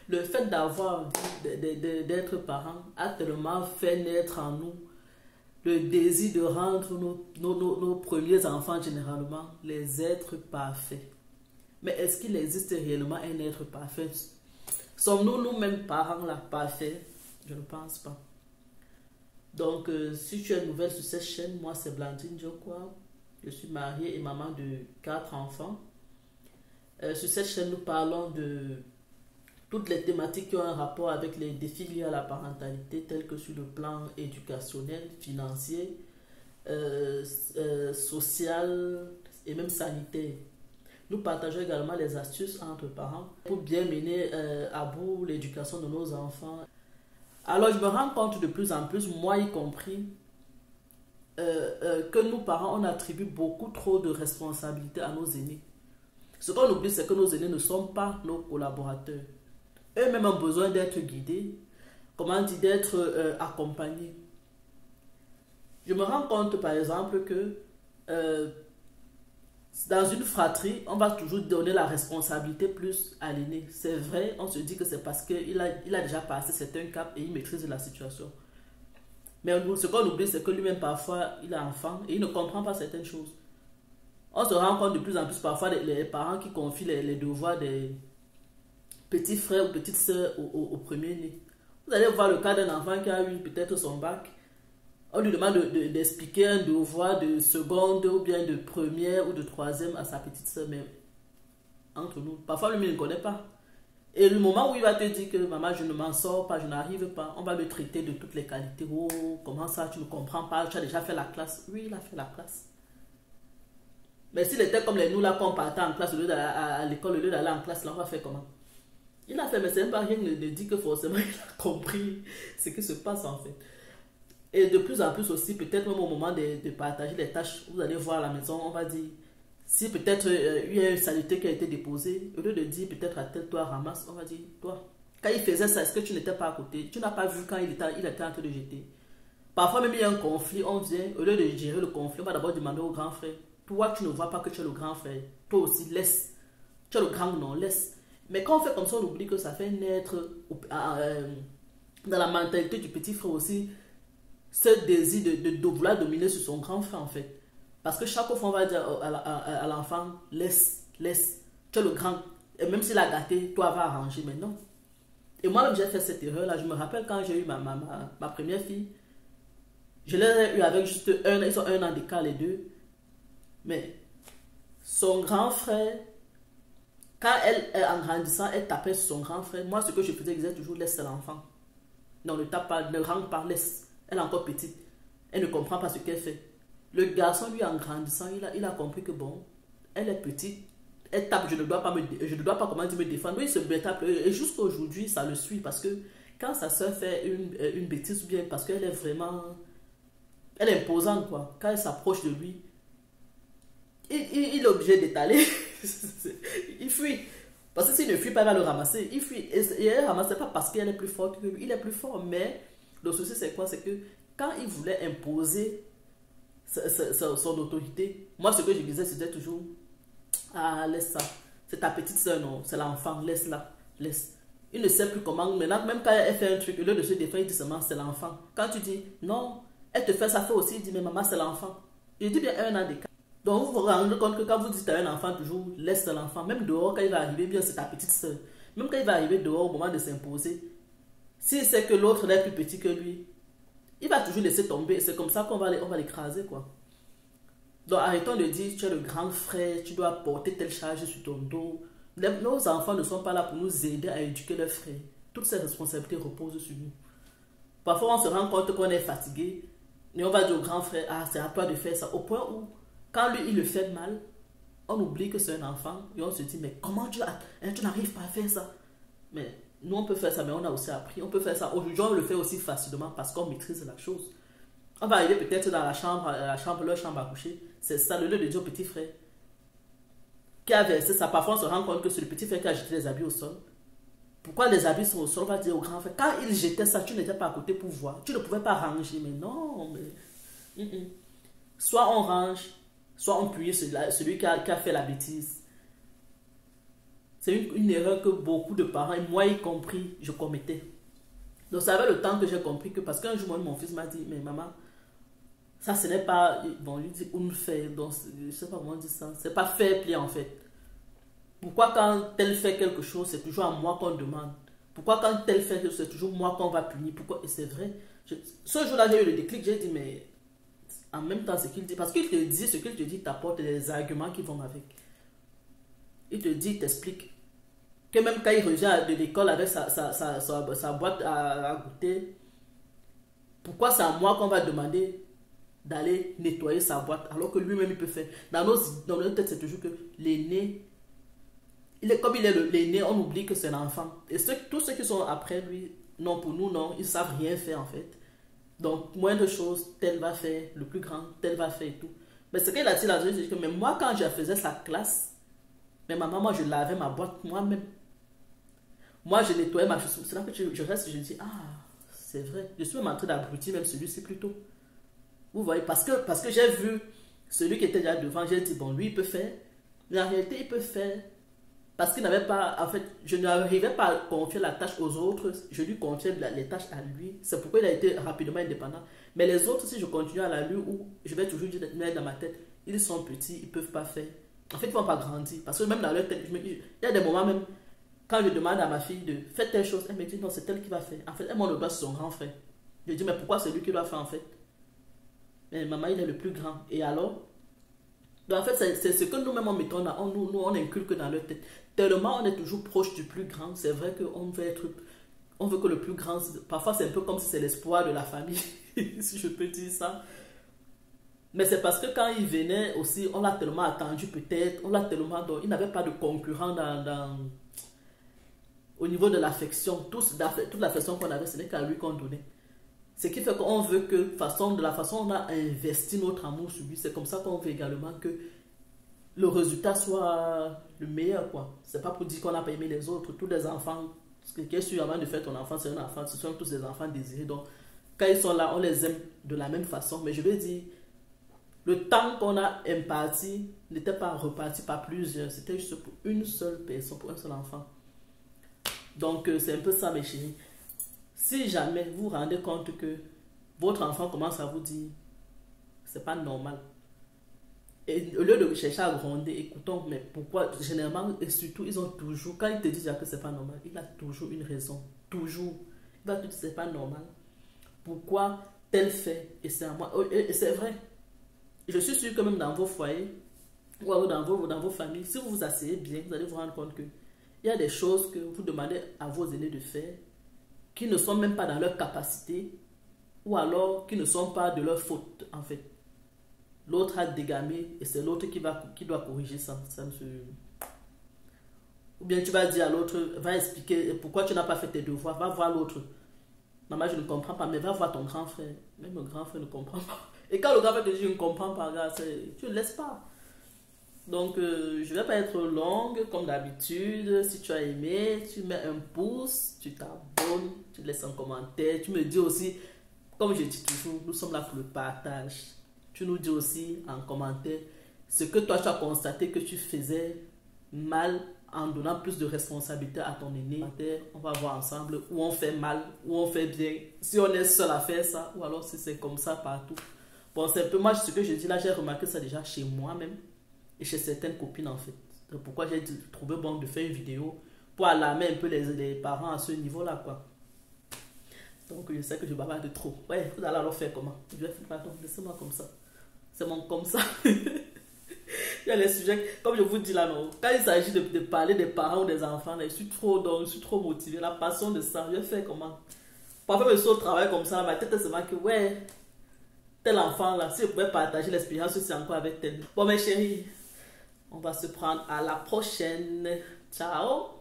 Le fait d'avoir, d'être parent a tellement fait naître en nous le désir de rendre nos premiers enfants, généralement, les êtres parfaits. Mais est-ce qu'il existe réellement un être parfait? Sommes-nous nous-mêmes parents là, parfaits? Je ne pense pas. Donc, si tu es nouvelle sur cette chaîne, moi c'est Blandine Jokwa. Je suis mariée et maman de 4 enfants. Sur cette chaîne, nous parlons de toutes les thématiques qui ont un rapport avec les défis liés à la parentalité, tels que sur le plan éducationnel, financier, social et même sanitaire. Nous partageons également les astuces entre parents pour bien mener à bout l'éducation de nos enfants. Alors je me rends compte de plus en plus, moi y compris, que nous parents, on attribue beaucoup trop de responsabilités à nos aînés. Ce qu'on oublie, c'est que nos aînés ne sont pas nos collaborateurs. Eux-mêmes ont besoin d'être guidés, comment dire, d'être accompagnés. Je me rends compte, par exemple, que dans une fratrie, on va toujours donner la responsabilité plus à l'aîné. C'est vrai, on se dit que c'est parce qu'il a déjà passé certains caps et il maîtrise la situation. Mais ce qu'on oublie, c'est que lui-même, parfois, il est enfant et il ne comprend pas certaines choses. On se rend compte de plus en plus, parfois, les parents qui confient les devoirs des petits frères ou petites sœurs au premier-né. Vous allez voir le cas d'un enfant qui a eu peut-être son bac. On lui demande d'expliquer un devoir de seconde ou bien de première ou de troisième à sa petite sœur, mais entre nous, parfois lui il ne connaît pas. Et le moment où il va te dire que maman, je ne m'en sors pas, je n'arrive pas, on va le traiter de toutes les qualités. Oh, comment ça, tu ne comprends pas, tu as déjà fait la classe. Oui, il a fait la classe. Mais s'il était comme nous là, qu'on partait en classe, au lieu d'aller à l'école, au lieu d'aller en classe, là, on va faire comment? Il a fait, mais c'est pas rien ne dit que forcément il a compris ce qui se passe en fait. Et de plus en plus aussi, peut-être même au moment de partager les tâches, vous allez voir à la maison, on va dire, si peut-être il y a une saleté qui a été déposée, au lieu de dire peut-être à tel, toi ramasse, on va dire, toi, quand il faisait ça, est-ce que tu n'étais pas à côté? Tu n'as pas vu quand il était en train de jeter. Parfois même il y a un conflit, on vient, au lieu de gérer le conflit, on va d'abord demander au grand frère, toi tu ne vois pas que tu es le grand frère, toi aussi laisse, tu es le grand, non, laisse. Mais quand on fait comme ça, on oublie que ça fait naître dans la mentalité du petit frère aussi ce désir de vouloir dominer sur son grand frère en fait. Parce que chaque fois on va dire à l'enfant, laisse, tu es le grand. Et même s'il a gâté, toi va arranger, mais non. Et moi-même j'ai fait cette erreur là. Je me rappelle quand j'ai eu ma première fille, je l'ai eu avec juste un an, ils ont un an d'écart les deux. Mais son grand frère, quand elle, en grandissant, elle tapait sur son grand frère. Moi, ce que je faisais, je disais toujours, laisse l'enfant. Non, ne tape pas, ne rentre pas, laisse. Elle est encore petite. Elle ne comprend pas ce qu'elle fait. Le garçon, lui, en grandissant, il a compris que bon, elle est petite. Elle tape, je ne dois pas, comment dire, me défendre. Oui, il se met à pleurer. Et jusqu'à aujourd'hui, ça le suit. Parce que quand sa soeur fait une bêtise, ou bien parce qu'elle est vraiment... Elle est imposante, quoi. Quand elle s'approche de lui, il est obligé d'étaler. Il fuit. Parce que s'il ne fuit pas, il va le ramasser. Il fuit. Et elle ne ramasse pas parce qu'elle est plus forte que lui. Il est plus fort. Mais le souci, c'est quoi? C'est que quand il voulait imposer son autorité, moi, ce que je disais, c'était toujours, ah, laisse ça. C'est ta petite soeur, non. C'est l'enfant. Laisse-la. Laisse. Il ne sait plus comment. Maintenant, même quand elle fait un truc, au lieu de se défendre, il dit seulement, c'est l'enfant. Quand tu dis, non, elle te fait ça, fait aussi, il dit, mais maman, c'est l'enfant. Il dit bien un an d'écart. Donc, vous vous rendez compte que quand vous dites à un enfant toujours, laisse l'enfant, même dehors, quand il va arriver, bien c'est ta petite soeur. Même quand il va arriver dehors au moment de s'imposer, s'il sait que l'autre est plus petit que lui, il va toujours laisser tomber. C'est comme ça qu'on va l'écraser, quoi. Donc, arrêtons de dire, tu es le grand frère, tu dois porter telle charge sur ton dos. Nos enfants ne sont pas là pour nous aider à éduquer leurs frères. Toutes ces responsabilités reposent sur nous. Parfois, on se rend compte qu'on est fatigué, et on va dire au grand frère, ah, c'est à toi de faire ça. Au point où, quand lui, il le fait mal, on oublie que c'est un enfant et on se dit, mais comment tu n'arrives pas à faire ça? Mais nous, on peut faire ça, mais on a aussi appris. On peut faire ça. Aujourd'hui, on le fait aussi facilement parce qu'on maîtrise la chose. On va arriver peut-être dans leur chambre à coucher. C'est ça, le lieu de dire au petit frère qui a versé ça. Parfois, on se rend compte que c'est le petit frère qui a jeté les habits au sol. Pourquoi les habits sont au sol? On va dire au grand frère, quand il jetait ça, tu n'étais pas à côté pour voir. Tu ne pouvais pas ranger. Mais non, mais... Soit on range, soit on punit celui qui a fait la bêtise. C'est une erreur que beaucoup de parents, et moi y compris, je commettais. Donc ça avait le temps que j'ai compris que, parce qu'un jour, mon fils m'a dit, mais maman, ça ce n'est pas, bon, il dit unfair, donc je sais pas comment on dit ça, c'est pas fair play en fait. Pourquoi quand tel fait quelque chose, c'est toujours à moi qu'on demande? Pourquoi quand tel fait quelque chose, c'est toujours moi qu'on va punir? Pourquoi? Et c'est vrai. Ce jour-là, j'ai eu le déclic, j'ai dit, mais en même temps, ce qu'il dit, parce qu'il te dit, ce qu'il te dit, t'apporte des arguments qui vont avec. Il te dit, il t'explique. Que même quand il revient de l'école avec sa boîte à goûter, pourquoi c'est à moi qu'on va demander d'aller nettoyer sa boîte alors que lui-même il peut faire? Dans notre tête, c'est toujours que l'aîné, comme il est l'aîné, on oublie que c'est l'enfant. Et tous ceux qui sont après lui, non, pour nous, non, ils savent rien faire en fait. Donc, moins de choses, tel va faire, le plus grand, tel va faire et tout. Mais ce qu'il a dit là-dessus, c'est que même moi, quand je faisais sa classe, mais ma maman, je lavais ma boîte moi-même. Moi, je nettoyais ma chaussure. C'est là que je reste, je dis, ah, c'est vrai. Je suis même en train d'abrutir même celui-ci plutôt. Vous voyez, parce que j'ai vu celui qui était déjà devant, j'ai dit, bon, lui, il peut faire. Mais en réalité, il peut faire. Parce qu'il n'avait pas, en fait, je n'arrivais pas à confier la tâche aux autres, je lui confiais les tâches à lui. C'est pourquoi il a été rapidement indépendant. Mais les autres, si je continue à la lui, ou je vais toujours dire dans ma tête, ils sont petits, ils ne peuvent pas faire. En fait, ils ne vont pas grandir. Parce que même dans leur tête, il y a des moments même, quand je demande à ma fille de faire telle chose, elle me dit non, c'est elle qui va faire. En fait, elle montre le bas sur son grand frère. Je dis, mais pourquoi c'est lui qui doit faire en fait? Mais maman, il est le plus grand. Et alors? Donc en fait, c'est ce que nous-mêmes on mettons là, nous on inculque dans leur tête. Tellement on est toujours proche du plus grand, c'est vrai qu'on veut être, on veut que le plus grand, parfois c'est un peu comme si c'est l'espoir de la famille, si je peux dire ça. Mais c'est parce que quand il venait aussi, on l'a tellement attendu peut-être, on l'a tellement, donc il n'avait pas de concurrent au niveau de l'affection. Toute l'affection qu'on avait, ce n'est qu'à lui qu'on donnait. Ce qui fait qu'on veut que, de la façon dont on a investi notre amour sur lui, c'est comme ça qu'on veut également que le résultat soit le meilleur, quoi. C'est pas pour dire qu'on n'a pas aimé les autres. Tous les enfants, ce qui est sûr avant de faire ton enfant, c'est un enfant. Ce sont tous des enfants désirés. Donc, quand ils sont là, on les aime de la même façon. Mais je veux dire, le temps qu'on a imparti n'était pas reparti par plusieurs. C'était juste pour une seule personne, pour un seul enfant. Donc, c'est un peu ça, mes chéris. Si jamais vous vous rendez compte que votre enfant commence à vous dire c'est pas normal, et au lieu de chercher à gronder, écoutons, mais pourquoi, généralement, et surtout, ils ont toujours, quand ils te disent que c'est pas normal, il a toujours une raison, toujours. Il va te dire c'est pas normal. Pourquoi tel fait, et c'est à moi, et c'est vrai. Je suis sûr que même dans vos foyers, ou alors dans vos familles, si vous vous asseyez bien, vous allez vous rendre compte que il y a des choses que vous demandez à vos aînés de faire, qui ne sont même pas dans leur capacité, ou alors qui ne sont pas de leur faute, en fait. L'autre a dégamé et c'est l'autre qui doit corriger ça. Ou bien tu vas dire à l'autre, va expliquer pourquoi tu n'as pas fait tes devoirs, va voir l'autre. Maman, je ne comprends pas, mais va voir ton grand frère. Même le grand frère ne comprend pas. Et quand le grand frère te dit, je ne comprends pas, regarde, tu ne laisses pas. Donc, je ne vais pas être longue, comme d'habitude. Si tu as aimé, tu mets un pouce, tu t'abonnes, tu laisses un commentaire. Tu me dis aussi, comme je dis toujours, nous sommes là pour le partage. Tu nous dis aussi en commentaire ce que toi tu as constaté que tu faisais mal en donnant plus de responsabilité à ton aîné. On va voir ensemble où on fait mal, où on fait bien. Si on est seul à faire ça, ou alors si c'est comme ça partout. Bon, c'est un peu moi ce que je dis là, j'ai remarqué ça déjà chez moi-même et chez certaines copines en fait. Donc pourquoi j'ai trouvé bon de faire une vidéo pour alarmer un peu les parents à ce niveau-là, quoi. Donc je sais que je bavarde trop. Ouais, vous allez alors faire comment? Je vais faire pardon, laissez-moi comme ça. C'est mon comme ça. Il y a les sujets, comme je vous dis là, non, quand il s'agit de parler des parents ou des enfants, là, je suis trop motivée. La passion de ça, je vais faire comment? Parfois, je suis au travail comme ça, ma tête est seulement que, ouais, tel enfant là, si je pouvais partager l'expérience aussi encore avec tel. Bon, mes chéris, on va se prendre à la prochaine. Ciao!